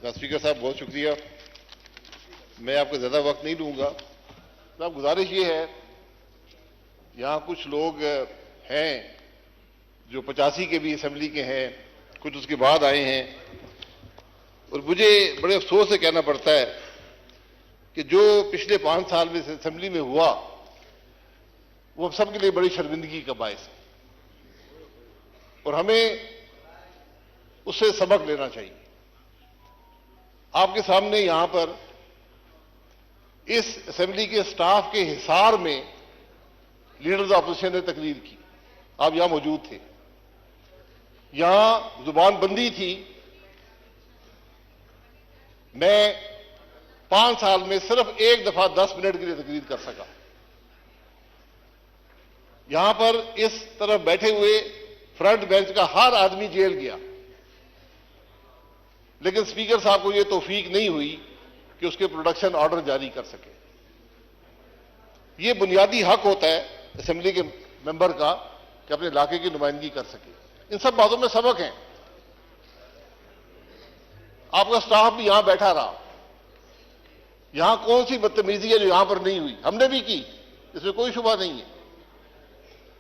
Speaker साहब बहुत शुक्रिया। मैं आपको ज़्यादा वक्त नहीं लूँगा। साहब गुजारिश ये है, यहाँ कुछ लोग हैं जो 85 के भी असेंबली के हैं, कुछ उसके बाद आए हैं, और मुझे बड़े अफसोस से कहना पड़ता है कि जो पिछले 5 साल में असेंबली में हुआ वो हम सब के लिए बड़ी शर्मिंदगी का बायस है और हमें उससे सबक लेना चाहिए। आपके सामने यहां पर इस असेंबली के स्टाफ के हिसार में लीडर्स ऑपोजिशन ने तकरीर की, आप यहां मौजूद थे। यहां जुबान बंदी थी। मैं 5 साल में सिर्फ एक दफा 10 मिनट के लिए तकरीर कर सका। यहां पर इस तरफ बैठे हुए फ्रंट बेंच का हर आदमी जेल गया, लेकिन स्पीकर साहब को यह तौफीक नहीं हुई कि उसके प्रोडक्शन ऑर्डर जारी कर सके। यह बुनियादी हक होता है असेंबली के मेंबर का कि अपने इलाके की नुमाइंदगी कर सके। इन सब बातों में सबक है। आपका स्टाफ भी यहां बैठा रहा। यहां कौन सी बदतमीजी है जो यहां पर नहीं हुई? हमने भी की, इसमें कोई शुबा नहीं है।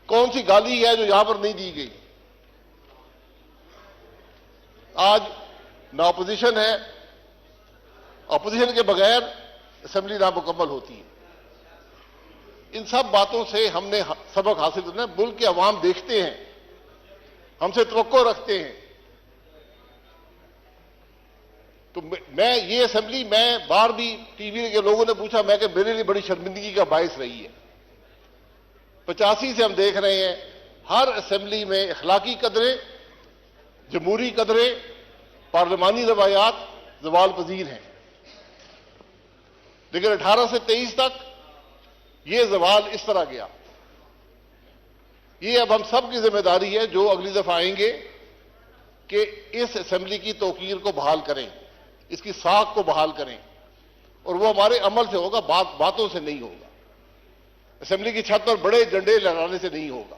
कौन सी गाली है जो यहां पर नहीं दी गई? आज ना अपोजिशन है, अपोजिशन के बगैर असेंबली नामुकम्मल होती है। इन सब बातों से हमने सबक हासिल करना है। मुल्क के अवाम देखते हैं, हमसे तवक्को रखते हैं। तो मैं ये असेंबली, मैं बाहर भी टीवी के लोगों ने पूछा, मैं कि मेरे लिए बड़ी शर्मिंदगी का बायस रही है। 85 से हम देख रहे हैं हर असेंबली में अखलाकी कदरें, जमहूरी कदरें, पार्लिमानी रवायात ज़वाल पजीर हैं, लेकिन 18 से 23 तक ये ज़वाल इस तरह गया। ये अब हम सब की जिम्मेदारी है जो अगली दफा आएंगे कि इस असेंबली की तौकीर को बहाल करें, इसकी साख को बहाल करें, और वो हमारे अमल से होगा, बातों से नहीं होगा। असेंबली की छत पर बड़े झंडे लहराने से नहीं होगा।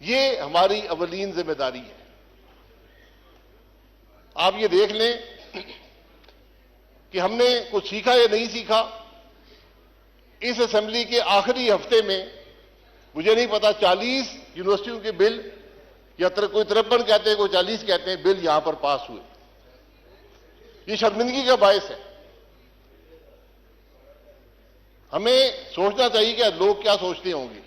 ये हमारी अवलीन जिम्मेदारी है। आप ये देख लें कि हमने कुछ सीखा या नहीं सीखा। इस असेंबली के आखिरी हफ्ते में मुझे नहीं पता 40 यूनिवर्सिटियों के बिल, या कोई 53 कहते हैं, कोई 40 कहते हैं, बिल यहां पर पास हुए। ये शर्मिंदगी का बायस है। हमें सोचना चाहिए कि लोग क्या सोचते होंगे,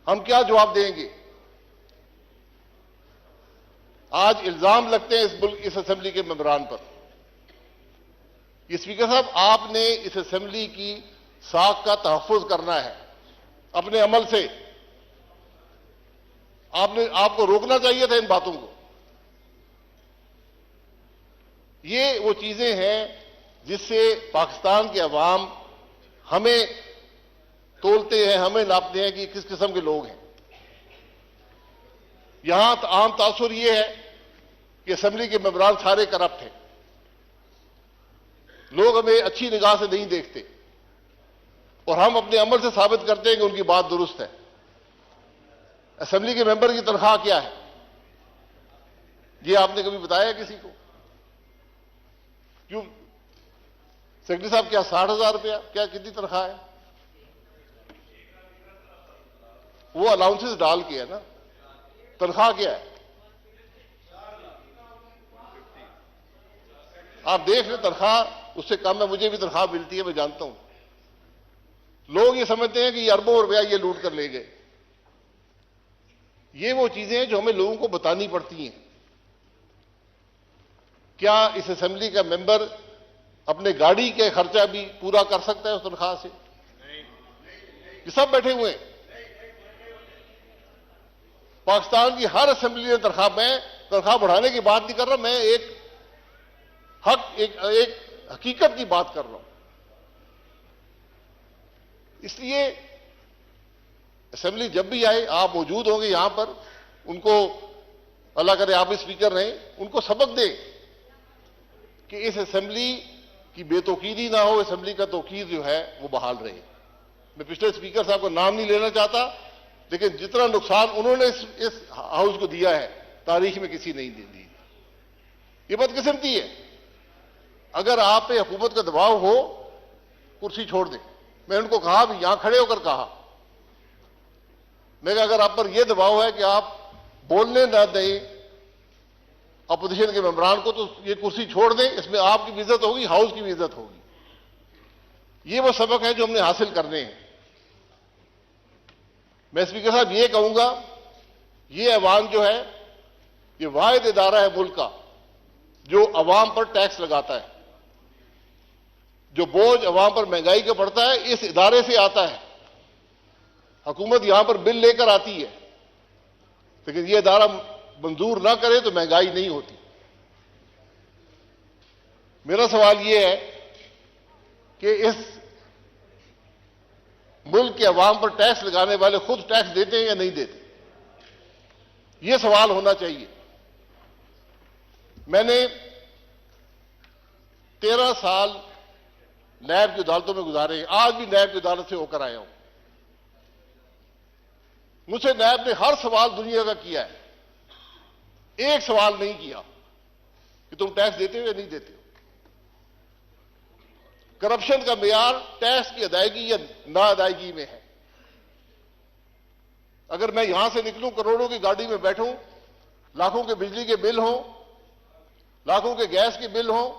हम क्या जवाब देंगे। आज इल्जाम लगते हैं इस असेंबली के मेंबरान पर। ये स्पीकर साहब, आपने इस असेंबली की साख का तहफ्फुज करना है अपने अमल से। आपको रोकना चाहिए था इन बातों को। ये वो चीजें हैं जिससे पाकिस्तान के अवाम हमें तोलते हैं, हमें नापते हैं कि किस किस्म के लोग हैं। यहां आम तासुर यह है कि असेंबली के मेंबरान सारे करप्ट हैं। लोग हमें अच्छी निगाह से नहीं देखते और हम अपने अमल से साबित करते हैं कि उनकी बात दुरुस्त है। असेंबली के मेंबर की तनख्वाह क्या है, ये आपने कभी बताया किसी को? क्यों सेक्रेटरी साहब, क्या 60,000 रुपया, क्या कितनी तनख्वाह है? वो अलाउंसेस डाल के है ना, तनख्वाह क्या है? आप देख लें, तनख्वाह उससे कम है। मुझे भी तनख्वाह मिलती है, मैं जानता हूं। लोग ये समझते हैं कि ये अरबों रुपया ये लूट कर ले गए। ये वो चीजें हैं जो हमें लोगों को बतानी पड़ती हैं। क्या इस असेंबली का मेंबर अपने गाड़ी के खर्चा भी पूरा कर सकता है उस तनख्वाह से? ये सब बैठे हुए हैं। पाकिस्तान की हर असेंबली में तनख्वाह बढ़ाने की बात नहीं कर रहा, मैं एक हकीकत की बात कर रहा हूं। इसलिए असेंबली जब भी आए, आप मौजूद होंगे यहां पर, उनको अल्लाह करे आप भी स्पीकर रहें, उनको सबक दें कि इस असेंबली की बेतौकीदी ना हो, असेंबली का तौकीर जो है वो बहाल रहे। मैं पिछले स्पीकर साहब को नाम नहीं लेना चाहता, लेकिन जितना नुकसान उन्होंने इस हाउस को दिया है, तारीख में किसी नहीं दी। ये बदकिस्मती है। अगर आप पे हुकूमत का दबाव हो, कुर्सी छोड़ दें। मैं उनको कहा भी, यहां खड़े होकर कहा, मैं अगर आप पर यह दबाव है कि आप बोलने ना दें अपोजिशन के मेंबरान को, तो ये कुर्सी छोड़ दें। इसमें आपकी भी इज्जत होगी, हाउस की भी इज्जत होगी। ये वो सबक है जो हमने हासिल करने हैं। मैं स्पीकर साहब ये कहूंगा, ये ऐवान जो है, ये वाहिद इदारा है मुल्क का जो अवाम पर टैक्स लगाता है। जो बोझ अवाम पर महंगाई का पड़ता है, इस इदारे से आता है। हुकूमत यहां पर बिल लेकर आती है, लेकिन यह इदारा मंजूर ना करे तो महंगाई नहीं होती। मेरा सवाल यह है कि इस मुल्क के अवाम पर टैक्स लगाने वाले खुद टैक्स देते हैं या नहीं देते? यह सवाल होना चाहिए। मैंने 13 साल नैब की अदालतों में गुजारे हैं। आज भी नैब की अदालत से होकर आया हूं। मुझसे नैब ने हर सवाल दुनिया का किया है, एक सवाल नहीं किया कि तुम टैक्स देते हो या नहीं देते हो। करप्शन का मेयार टैक्स की अदायगी या ना अदायगी में है। अगर मैं यहां से निकलूं, करोड़ों की गाड़ी में बैठूं, लाखों के बिजली के बिल हों, लाखों के गैस के बिल हों,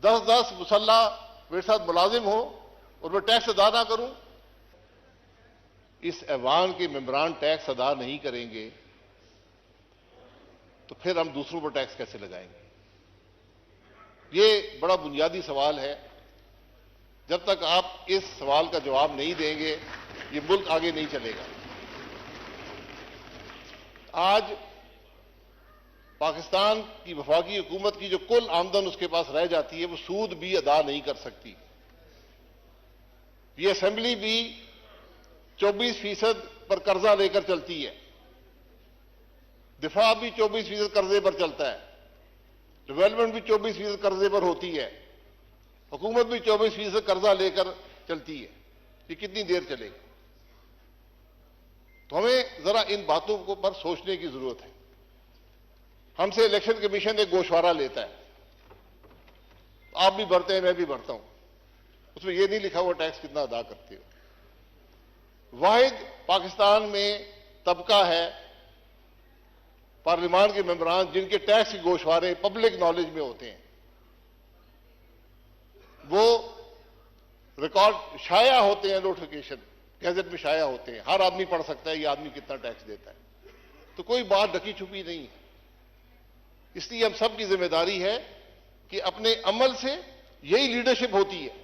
10-10 मुसल्ला मेरे साथ मुलाजिम हो और मैं टैक्स अदा ना करूं, इस ऐवान के मेंबरान टैक्स अदा नहीं करेंगे तो फिर हम दूसरों पर टैक्स कैसे लगाएंगे? ये बड़ा बुनियादी सवाल है। जब तक आप इस सवाल का जवाब नहीं देंगे, ये मुल्क आगे नहीं चलेगा। आज पाकिस्तान की वफाकी हुकूमत की जो कुल आमदन उसके पास रह जाती है, वो सूद भी अदा नहीं कर सकती। ये असेंबली भी 24% पर कर्जा लेकर चलती है, दिफा भी 24% कर्जे पर चलता है, डेवलपमेंट भी 24% कर्जे पर होती है, हुकूमत भी 24% कर्जा लेकर चलती है। ये कितनी देर चलेगा? तो हमें जरा इन बातों को पर सोचने की जरूरत है। हमसे इलेक्शन कमीशन एक गोशवारा लेता है, आप भी भरते हैं, मैं भी भरता हूं, उसमें यह नहीं लिखा हुआ टैक्स कितना अदा करते हो। वाहिद पाकिस्तान में तबका है पार्लियामान के मेंबरान जिनके टैक्स के गोशवारे पब्लिक नॉलेज में होते हैं। वो रिकॉर्ड शाया होते हैं, नोटिफिकेशन गैजेट में शाया होते हैं, हर आदमी पढ़ सकता है ये आदमी कितना टैक्स देता है। तो कोई बात ढकी छुपी नहीं है। इसलिए हम सब की जिम्मेदारी है कि अपने अमल से यही लीडरशिप होती है।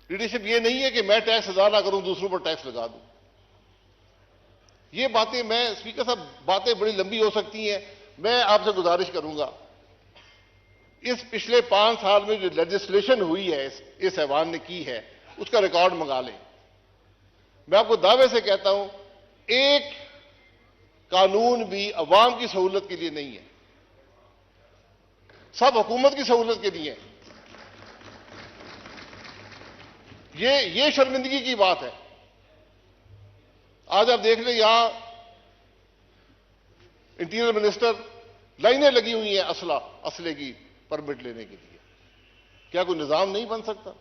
लीडरशिप ये नहीं है कि मैं टैक्स अदा ना करूं, दूसरों पर टैक्स लगा दूं। ये बातें, मैं स्पीकर साहब, बातें बड़ी लंबी हो सकती हैं। मैं आपसे गुजारिश करूंगा, इस पिछले 5 साल में जो लेजिस्लेशन हुई है इस ऐवान ने की है, उसका रिकॉर्ड मंगा लें। मैं आपको दावे से कहता हूं, एक कानून भी अवाम की सहूलत के लिए नहीं है, सब हुकूमत की सहूलत के लिए है। ये शर्मिंदगी की बात है। आज आप देख लें, यहां इंटीरियर मिनिस्टर लाइनें लगी हुई हैं असले की परमिट लेने के लिए। क्या कोई निजाम नहीं बन सकता?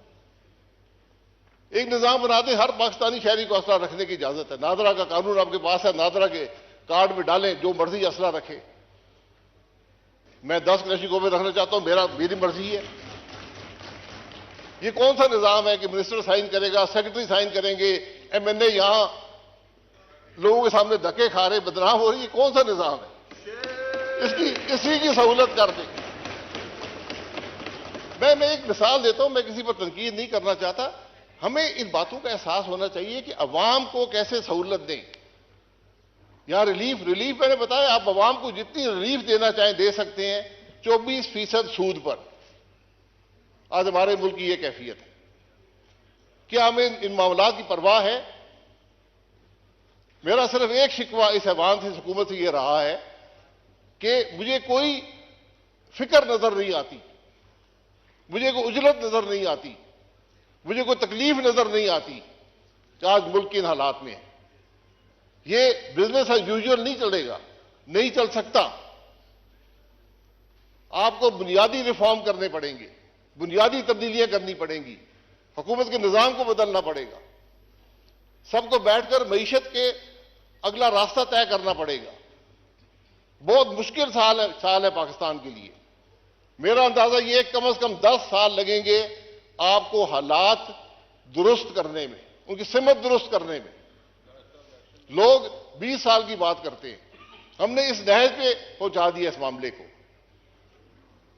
एक निजाम बना दे, हर पाकिस्तानी शहरी को असला रखने की इजाजत है। नादरा का कानून आपके पास है, नादरा के कार्ड में डालें, जो मर्जी असला रखे। मैं 10 क्लैशिकों में रखना चाहता हूं, मेरी मर्जी है। ये कौन सा निजाम है कि मिनिस्टर साइन करेगा, सेक्रेटरी साइन करेंगे, एमएनए यहां लोगों के सामने धक्के खा रहे, बदनाम हो रही है? कौन सा निजाम है? इसी की सहूलत कर दे। मैं एक मिसाल देता हूं, मैं किसी पर तनकीद नहीं करना चाहता। हमें इन बातों का एहसास होना चाहिए कि अवाम को कैसे सहूलत दें। यहां रिलीफ मैंने बताया, आप अवाम को जितनी रिलीफ देना चाहें दे सकते हैं, 24% सूद पर। आज हमारे मुल्क की यह कैफियत है। क्या हमें इन मामलात की परवाह है? मेरा सिर्फ एक शिकवा इस ऐवान से, हुकूमत से यह रहा है कि मुझे कोई फिक्र नजर नहीं आती, मुझे कोई उजलत नजर नहीं आती, मुझे कोई तकलीफ नजर नहीं आती कि आज मुल्क के इन हालात में है। ये बिजनेस एज यूजुअल नहीं चलेगा। नहीं चल सकता। आपको बुनियादी रिफॉर्म करने पड़ेंगे, बुनियादी तब्दीलियां करनी पड़ेंगी, हुकूमत के निजाम को बदलना पड़ेगा, सबको बैठकर मईशत के अगला रास्ता तय करना पड़ेगा। बहुत मुश्किल साल है पाकिस्तान के लिए। मेरा अंदाजा ये कम से कम 10 साल लगेंगे आपको हालात दुरुस्त करने में, उनकी सिमत दुरुस्त करने में। लोग 20 साल की बात करते हैं, हमने इस नहज पे पहुंचा दिया इस मामले को,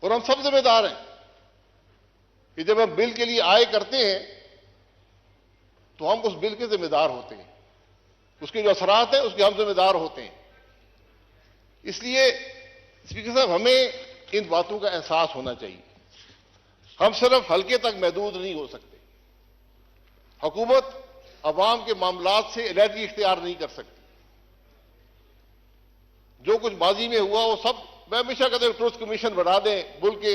और हम सब जिम्मेदार हैं कि जब हम बिल के लिए आय करते हैं तो हम उस बिल के जिम्मेदार होते हैं, उसके जो असरात हैं उसके हम जिम्मेदार होते हैं। इसलिए स्पीकर साहब, हमें इन बातों का एहसास होना चाहिए। हम सिर्फ हल्के तक महदूद नहीं हो सकते। हुकूमत अवाम के मामलात से अलहदगी इख्तियार नहीं कर सकती। जो कुछ माजी में हुआ वो सब, मैं हमेशा कहता हूं ट्रुथ कमीशन बना दें, मुल्क के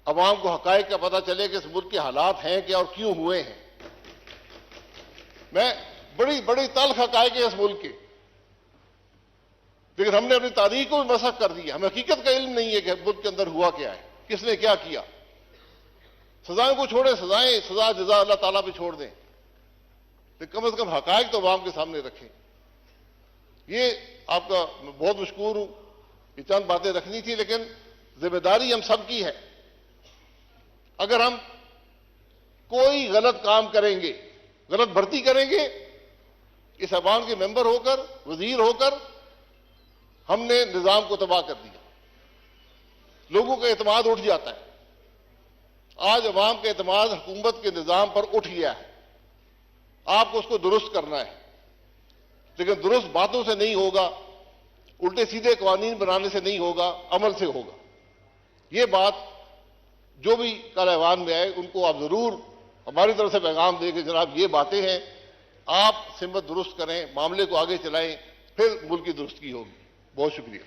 अवाम को हकायक का पता चले कि इस मुल्क के हालात हैं क्या और क्यों हुए हैं। मैं बड़ी बड़ी तल्ख हकायक है इस मुल्क के, लेकिन हमने अपनी तारीख को भी मसख कर दिया। हमें हकीकत का इल्म नहीं है कि मुल्क के अंदर हुआ क्या है, किसने क्या किया। सजाओं को छोड़े, सजा जजा अल्लाह ताला पे छोड़ दें, तो कम से कम हकायक तो अवाम के सामने रखें। ये आपका बहुत मशकूर हूं, ये चंद बातें रखनी थी, लेकिन जिम्मेदारी हम सब की है। अगर हम कोई गलत काम करेंगे, गलत भर्ती करेंगे, इस अवाम के मेंबर होकर, वजीर होकर हमने निजाम को तबाह कर दिया। लोगों का एतमाद उठ जाता है। आज अवाम का एतमाद हुकूमत के निजाम पर उठ गया है। आपको उसको दुरुस्त करना है, लेकिन दुरुस्त बातों से नहीं होगा, उल्टे सीधे कानून बनाने से नहीं होगा, अमल से होगा। ये बात जो भी कल ऐवान में आए उनको आप जरूर हमारी तरफ से पैगाम दें कि जनाब ये बातें हैं, आप सिमत दुरुस्त करें, मामले को आगे चलाएं, फिर मुल्क की दुरुस्ती होगी। बहुत शुक्रिया।